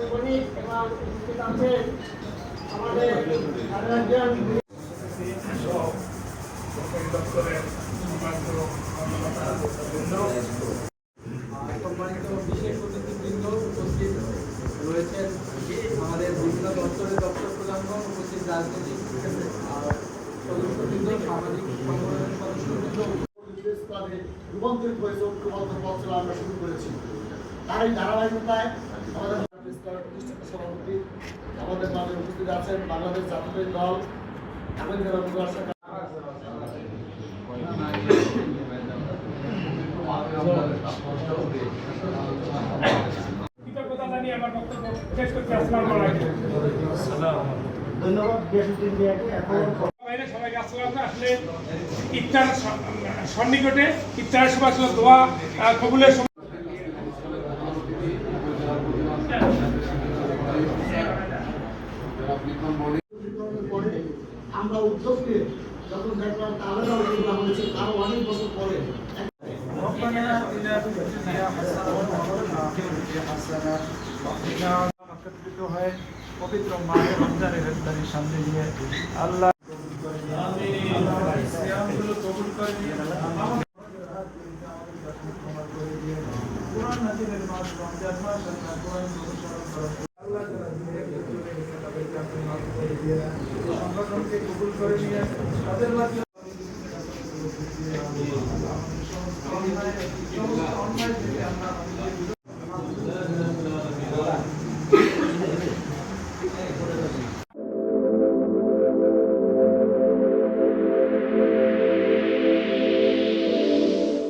বণিক এবং উপস্থিত আছেন আমাদের একজন সম্মানিত বিশেষ অতিথিবৃন্দ উপস্থিত রয়েছেন, আমাদের বিভিন্ন দপ্তরের দপ্তর প্রধানগণ, উপস্থিত রাজনৈতিক সদস্যবৃন্দ, সামাজিক সংগঠনের সদস্যবৃন্দ রূপান্তরিত হয়েছে ঐক্যবদ্ধ পথ চলা আমরা শুরু করেছি। তার এই ধারাবাহিকতায় আমাদের প্রতিষ্ঠাতা সভাপতি আমাদের মাঝে উপস্থিত আছেন বাংলাদেশ জাতীয় দল আমেরিকার কৃতজ্ঞতা জানিয়ে আমার বক্তব্য শেষ করতে আসসালামু আলাইকুম। ধন্যবাদ। সবাইকে আসসালাম। আসলে ইফতার সন্নিকটে ইফতারের সময় ছিল দোয়া কবুলের সময়। আমরা উদ্যোগ নিয়ে যখন দেখলাম তাহলে হয়েছে তারও অনেক বছর পরে হয়ে পবিত্র মায়ের রমজানের ইফতারের সামনে নিয়ে আল্লাহ কবুল করে নিয়ে কোরআন নাজিলের মাস রমজান মাস কোরআন অনুসরণ করো আল্লাহ সংগঠনকে কবুল করে নিয়ে তাদের মাধ্যমে